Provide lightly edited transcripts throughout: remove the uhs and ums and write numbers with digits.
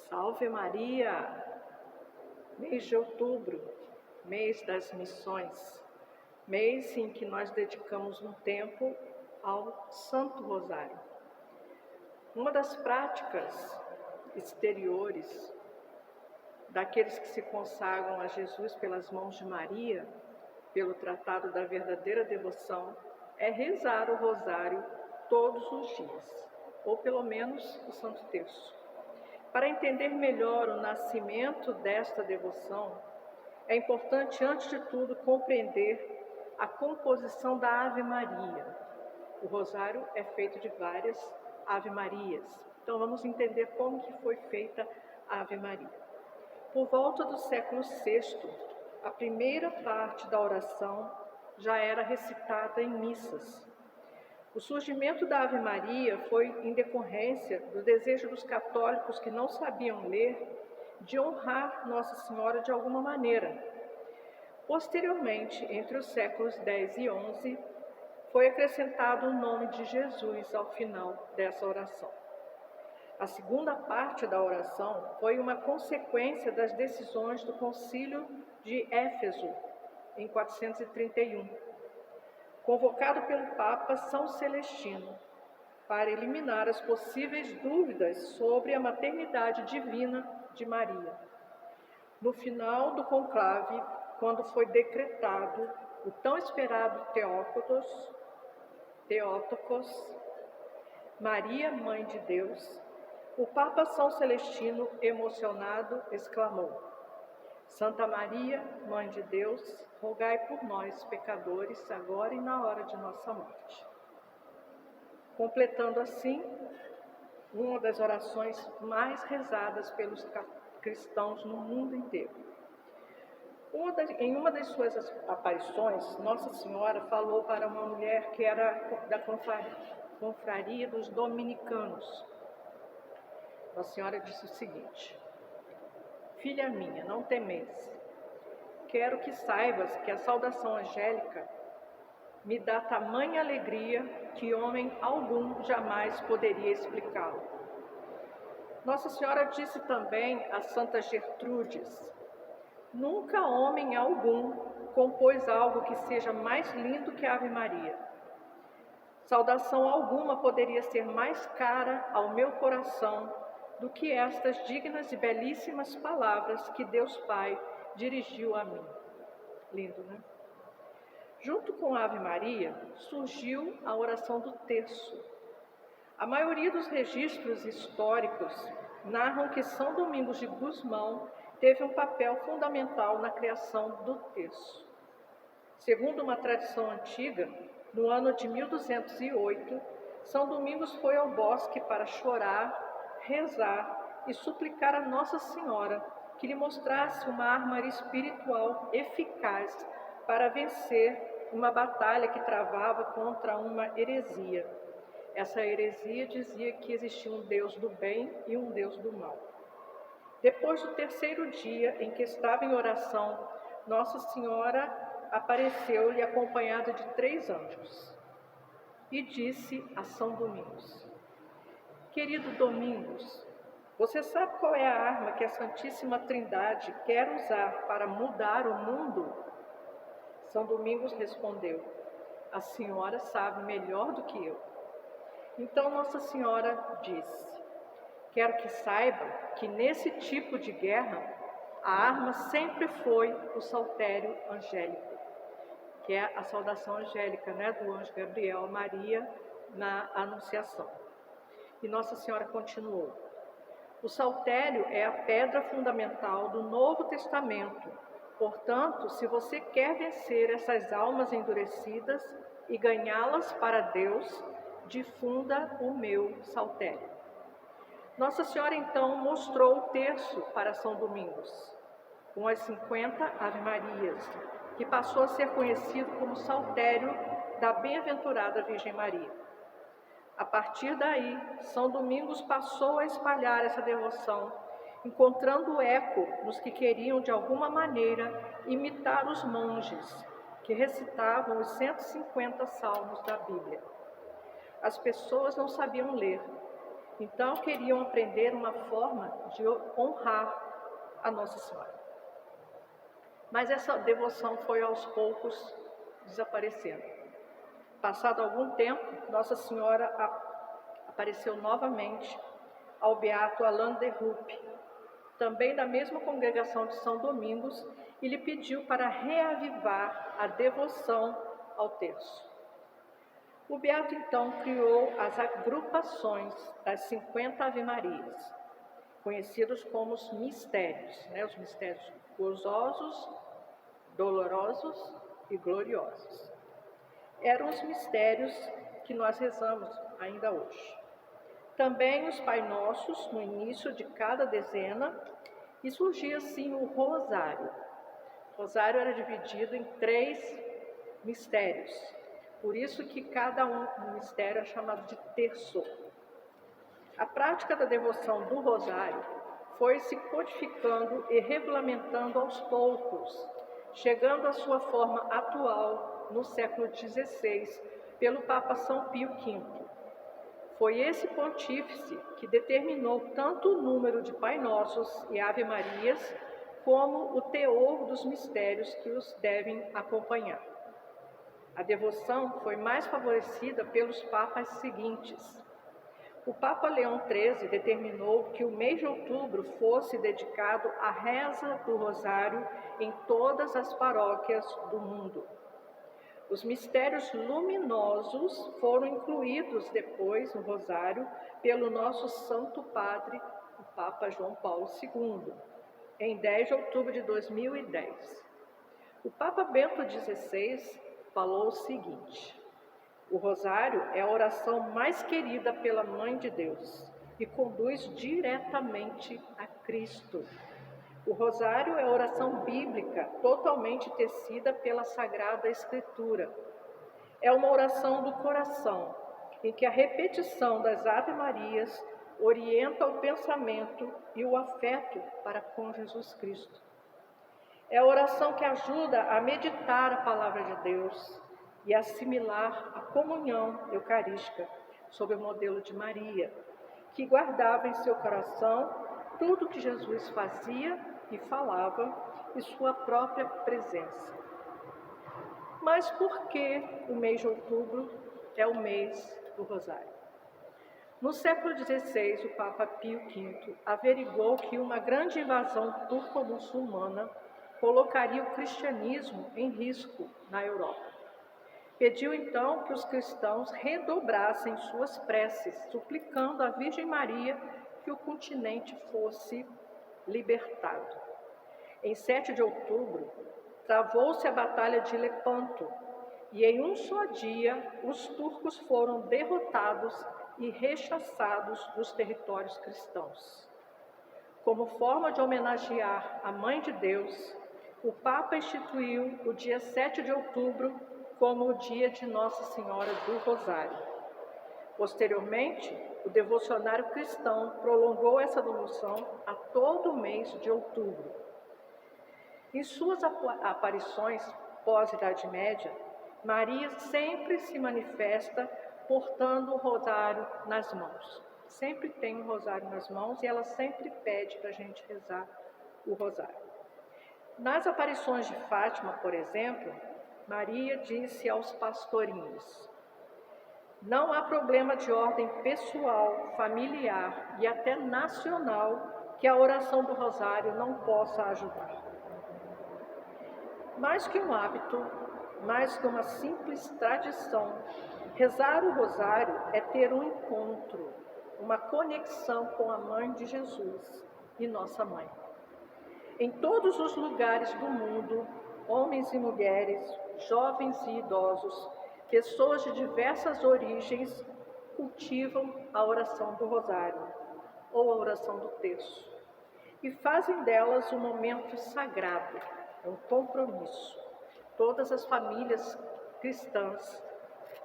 Salve Maria! Mês de outubro, mês das missões, mês em que nós dedicamos um tempo ao Santo Rosário. Uma das práticas exteriores daqueles que se consagram a Jesus pelas mãos de Maria, pelo tratado da verdadeira devoção, é rezar o rosário todos os dias, ou pelo menos o Santo Terço. Para entender melhor o nascimento desta devoção, é importante, antes de tudo, compreender a composição da Ave Maria. O rosário é feito de várias Ave Marias. Então, vamos entender como que foi feita a Ave Maria. Por volta do século VI, a primeira parte da oração já era recitada em missas. O surgimento da Ave Maria foi em decorrência do desejo dos católicos que não sabiam ler de honrar Nossa Senhora de alguma maneira. Posteriormente, entre os séculos X e XI, foi acrescentado o nome de Jesus ao final dessa oração. A segunda parte da oração foi uma consequência das decisões do Concílio de Éfeso, em 431, convocado pelo Papa São Celestino, para eliminar as possíveis dúvidas sobre a maternidade divina de Maria. No final do conclave, quando foi decretado o tão esperado Theotokos, Maria, Mãe de Deus, o Papa São Celestino, emocionado, exclamou: Santa Maria, Mãe de Deus, rogai por nós, pecadores, agora e na hora de nossa morte. Completando assim uma das orações mais rezadas pelos cristãos no mundo inteiro. Em uma das suas aparições, Nossa Senhora falou para uma mulher que era da confraria dos dominicanos. Nossa Senhora disse o seguinte: Filha minha, não temeis. Quero que saibas que a saudação angélica me dá tamanha alegria que homem algum jamais poderia explicá-lo. Nossa Senhora disse também a Santa Gertrudes: Nunca homem algum compôs algo que seja mais lindo que a Ave Maria. Saudação alguma poderia ser mais cara ao meu coração do que estas dignas e belíssimas palavras que Deus Pai dirigiu a mim. Lindo, né? Junto com a Ave Maria, surgiu a oração do terço. A maioria dos registros históricos narram que São Domingos de Gusmão teve um papel fundamental na criação do terço. Segundo uma tradição antiga, no ano de 1208, São Domingos foi ao bosque para chorar, rezar e suplicar a Nossa Senhora que lhe mostrasse uma arma espiritual eficaz para vencer uma batalha que travava contra uma heresia. Essa heresia dizia que existia um Deus do bem e um Deus do mal. Depois do terceiro dia em que estava em oração, Nossa Senhora apareceu-lhe acompanhada de 3 anjos e disse a São Domingos: Querido Domingos, você sabe qual é a arma que a Santíssima Trindade quer usar para mudar o mundo? São Domingos respondeu: A senhora sabe melhor do que eu. Então Nossa Senhora disse: Quero que saiba que nesse tipo de guerra, a arma sempre foi o saltério angélico, que é a saudação angélica, do anjo Gabriel a Maria na Anunciação. E Nossa Senhora continuou: O saltério é a pedra fundamental do Novo Testamento. Portanto, se você quer vencer essas almas endurecidas e ganhá-las para Deus, difunda o meu saltério. Nossa Senhora então mostrou o terço para São Domingos, com as 50 Ave Marias, que passou a ser conhecido como saltério da bem-aventurada Virgem Maria. A partir daí, São Domingos passou a espalhar essa devoção, encontrando eco nos que queriam, de alguma maneira, imitar os monges, que recitavam os 150 salmos da Bíblia. As pessoas não sabiam ler, Então queriam aprender uma forma de honrar a Nossa Senhora. Mas essa devoção foi aos poucos desaparecendo. Passado algum tempo, Nossa Senhora apareceu novamente ao beato Alain de Rupe, também da mesma congregação de São Domingos, e lhe pediu para reavivar a devoção ao terço. O beato então criou as agrupações das 50 Ave-Marias, conhecidos como os mistérios, os mistérios gozosos, dolorosos e gloriosos. Eram os mistérios que nós rezamos ainda hoje. Também os Pai Nossos no início de cada dezena, e surgia assim o rosário. O rosário era dividido em 3 mistérios, por isso que cada um mistério é chamado de terço. A prática da devoção do rosário foi se codificando e regulamentando aos poucos, chegando à sua forma atual no século XVI, pelo Papa São Pio V. Foi esse pontífice que determinou tanto o número de Pai Nossos e Ave-Marias, como o teor dos mistérios que os devem acompanhar. A devoção foi mais favorecida pelos papas seguintes. O Papa Leão XIII determinou que o mês de outubro fosse dedicado à reza do rosário em todas as paróquias do mundo. Os mistérios luminosos foram incluídos depois no rosário pelo nosso Santo Padre, o Papa João Paulo II, em 10 de outubro de 2010. O Papa Bento XVI falou o seguinte: o rosário é a oração mais querida pela Mãe de Deus e conduz diretamente a Cristo. O rosário é a oração bíblica totalmente tecida pela Sagrada Escritura. É uma oração do coração, em que a repetição das Ave-Marias orienta o pensamento e o afeto para com Jesus Cristo. É a oração que ajuda a meditar a palavra de Deus e assimilar a comunhão eucarística, sob o modelo de Maria, que guardava em seu coração tudo que Jesus fazia e falava e sua própria presença. Mas por que o mês de outubro é o mês do Rosário? No século XVI, o Papa Pio V averiguou que uma grande invasão turco-muçulmana colocaria o cristianismo em risco na Europa. Pediu então que os cristãos redobrassem suas preces, suplicando à Virgem Maria que o continente fosse libertado. Em 7 de outubro, travou-se a Batalha de Lepanto, e em um só dia os turcos foram derrotados e rechaçados dos territórios cristãos. Como forma de homenagear a Mãe de Deus, o Papa instituiu o dia 7 de outubro como o dia de Nossa Senhora do Rosário. Posteriormente, o devocionário cristão prolongou essa devoção a todo o mês de outubro. Em suas aparições pós-Idade Média, Maria sempre se manifesta portando o rosário nas mãos. Sempre tem um rosário nas mãos e ela sempre pede para a gente rezar o rosário. Nas aparições de Fátima, por exemplo, Maria disse aos pastorinhos: não há problema de ordem pessoal, familiar e até nacional que a oração do rosário não possa ajudar. Mais que um hábito, mais que uma simples tradição, rezar o rosário é ter um encontro, uma conexão com a Mãe de Jesus e nossa Mãe. Em todos os lugares do mundo, homens e mulheres, jovens e idosos, pessoas de diversas origens cultivam a oração do rosário ou a oração do terço e fazem delas um momento sagrado, um compromisso. Todas as famílias cristãs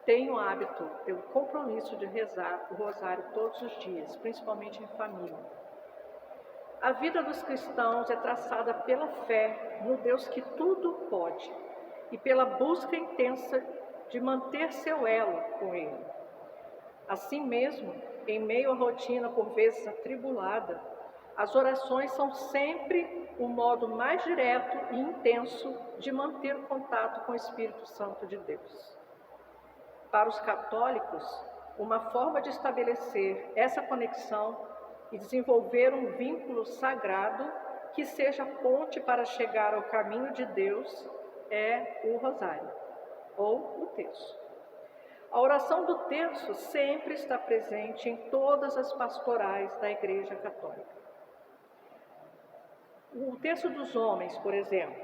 têm o hábito, têm o compromisso de rezar o rosário todos os dias, principalmente em família. A vida dos cristãos é traçada pela fé no Deus que tudo pode e pela busca intensa de manter seu elo com Ele. Assim mesmo, em meio à rotina por vezes atribulada, as orações são sempre o modo mais direto e intenso de manter o contato com o Espírito Santo de Deus. Para os católicos, uma forma de estabelecer essa conexão e desenvolver um vínculo sagrado que seja ponte para chegar ao caminho de Deus é o rosário, ou o terço. A oração do terço sempre está presente em todas as pastorais da Igreja Católica. O terço dos homens, por exemplo,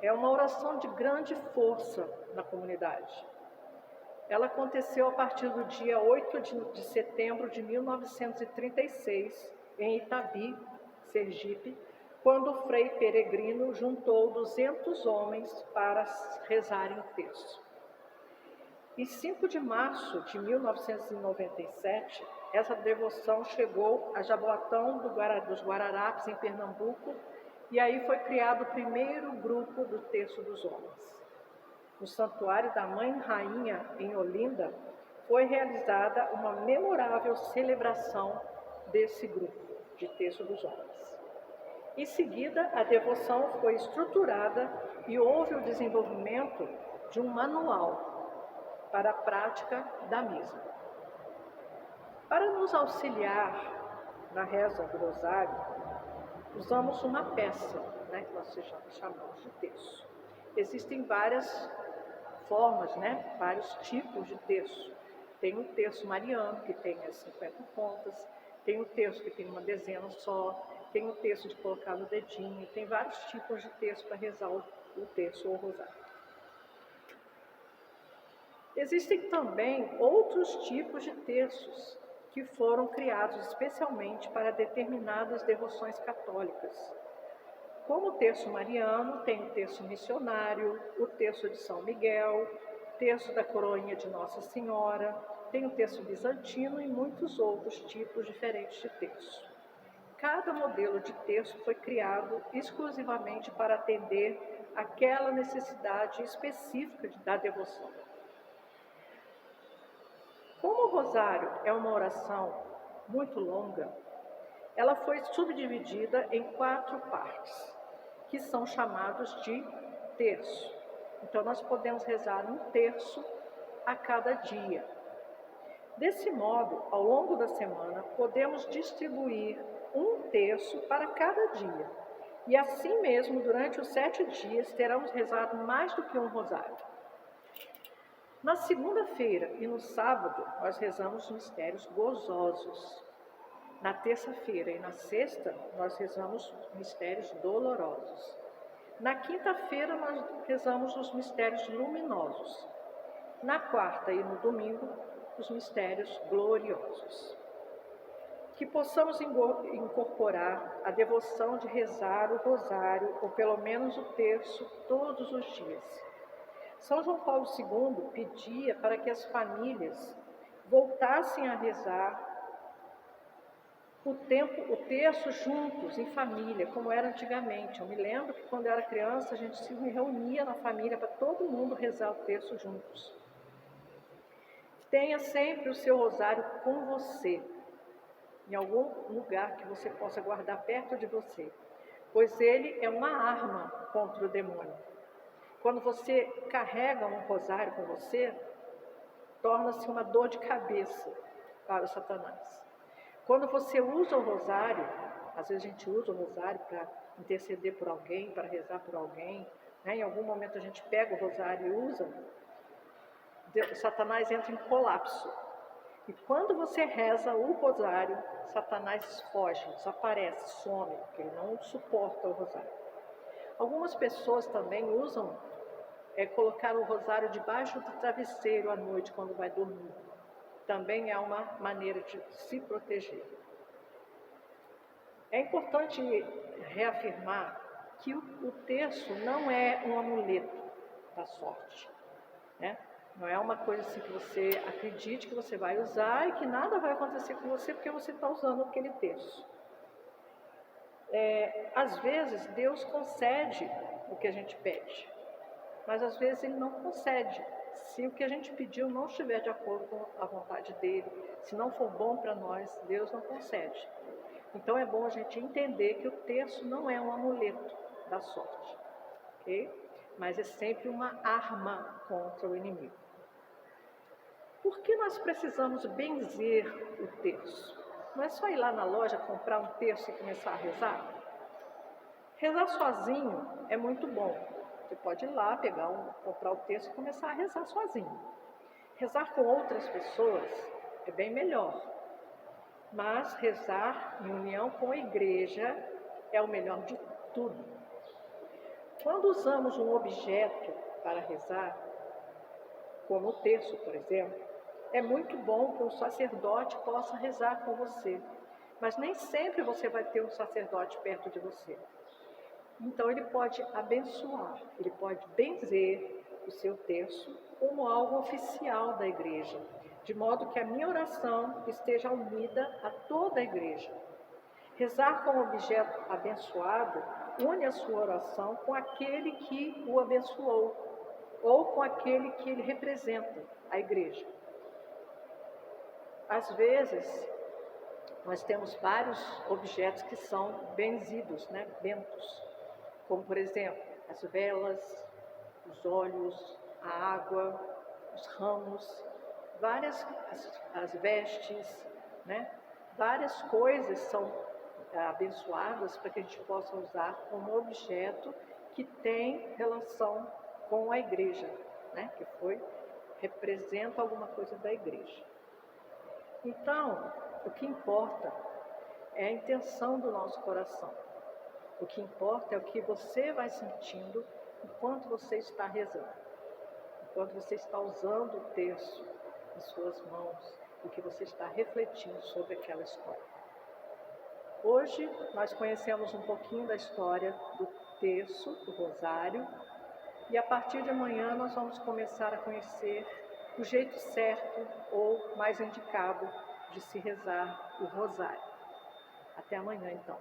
é uma oração de grande força na comunidade. Ela aconteceu a partir do dia 8 de setembro de 1936, em Itabi, Sergipe, quando o frei peregrino juntou 200 homens para rezarem o terço. Em 5 de março de 1997, essa devoção chegou a Jaboatão dos Guararapes, em Pernambuco, e aí foi criado o primeiro grupo do Terço dos Homens. No Santuário da Mãe Rainha, em Olinda, foi realizada uma memorável celebração desse grupo de Terço dos Homens. Em seguida, a devoção foi estruturada e houve o desenvolvimento de um manual para a prática da mesma. Para nos auxiliar na reza do rosário, usamos uma peça, que nós chamamos de terço. Existem várias formas, vários tipos de terço. Tem o terço mariano, que tem as 50 pontas, tem o terço que tem uma dezena só, tem o terço de colocar no dedinho, tem vários tipos de terço para rezar o terço ou o rosário. Existem também outros tipos de terços que foram criados especialmente para determinadas devoções católicas. Como o terço mariano, tem o terço missionário, o terço de São Miguel, o terço da coroinha de Nossa Senhora, tem o terço bizantino e muitos outros tipos diferentes de terço. Cada modelo de terço foi criado exclusivamente para atender aquela necessidade específica da devoção. Como o rosário é uma oração muito longa, ela foi subdividida em 4 partes, que são chamados de terço. Então, nós podemos rezar um terço a cada dia. Desse modo, ao longo da semana, podemos distribuir um terço para cada dia. E assim mesmo, durante os 7 dias, teremos rezado mais do que um rosário. Na segunda-feira e no sábado, nós rezamos mistérios gozosos. Na terça-feira e na sexta, nós rezamos mistérios dolorosos. Na quinta-feira, nós rezamos os mistérios luminosos. Na quarta e no domingo, os mistérios gloriosos. Que possamos incorporar a devoção de rezar o rosário, ou pelo menos o terço, todos os dias. São João Paulo II pedia para que as famílias voltassem a rezar o terço juntos, em família, como era antigamente. Eu me lembro que quando eu era criança, a gente se reunia na família para todo mundo rezar o terço juntos. Tenha sempre o seu rosário com você, em algum lugar que você possa guardar perto de você, pois ele é uma arma contra o demônio. Quando você carrega um rosário com você, torna-se uma dor de cabeça para o Satanás. Quando você usa o rosário, às vezes a gente usa o rosário para interceder por alguém, para rezar por alguém, em algum momento a gente pega o rosário e usa, o Satanás entra em colapso. E quando você reza o rosário, Satanás foge, desaparece, some, porque ele não suporta o rosário. Algumas pessoas também usam colocar o rosário debaixo do travesseiro à noite, quando vai dormir. Também é uma maneira de se proteger. É importante reafirmar que o terço não é um amuleto da sorte, Não é uma coisa assim que você acredite que você vai usar e que nada vai acontecer com você porque você está usando aquele terço. Às vezes, Deus concede o que a gente pede, mas às vezes Ele não concede Se o que a gente pediu não estiver de acordo com a vontade dele, se não for bom para nós, Deus não concede. Então é bom a gente entender que o terço não é um amuleto da sorte, ok? Mas é sempre uma arma contra o inimigo. Por que nós precisamos benzer o terço? Não é só ir lá na loja, comprar um terço e começar a rezar? Rezar sozinho é muito bom. Você pode ir lá, comprar o terço e começar a rezar sozinho. Rezar com outras pessoas é bem melhor. Mas rezar em união com a igreja é o melhor de tudo. Quando usamos um objeto para rezar, como o terço, por exemplo, é muito bom que um sacerdote possa rezar com você. Mas nem sempre você vai ter um sacerdote perto de você. Então ele pode abençoar, ele pode benzer o seu terço como algo oficial da igreja, de modo que a minha oração esteja unida a toda a igreja. Rezar com o objeto abençoado une a sua oração com aquele que o abençoou, ou com aquele que ele representa, a igreja. Às vezes, nós temos vários objetos que são benzidos, bentos, como, por exemplo, as velas, os óleos, a água, os ramos, as vestes, várias coisas são abençoadas para que a gente possa usar como objeto que tem relação com a igreja, que representa alguma coisa da igreja. Então, o que importa é a intenção do nosso coração. O que importa é o que você vai sentindo enquanto você está rezando, enquanto você está usando o terço em suas mãos, o que você está refletindo sobre aquela história. Hoje nós conhecemos um pouquinho da história do terço, do rosário, e a partir de amanhã nós vamos começar a conhecer o jeito certo ou mais indicado de se rezar o rosário. Até amanhã, então.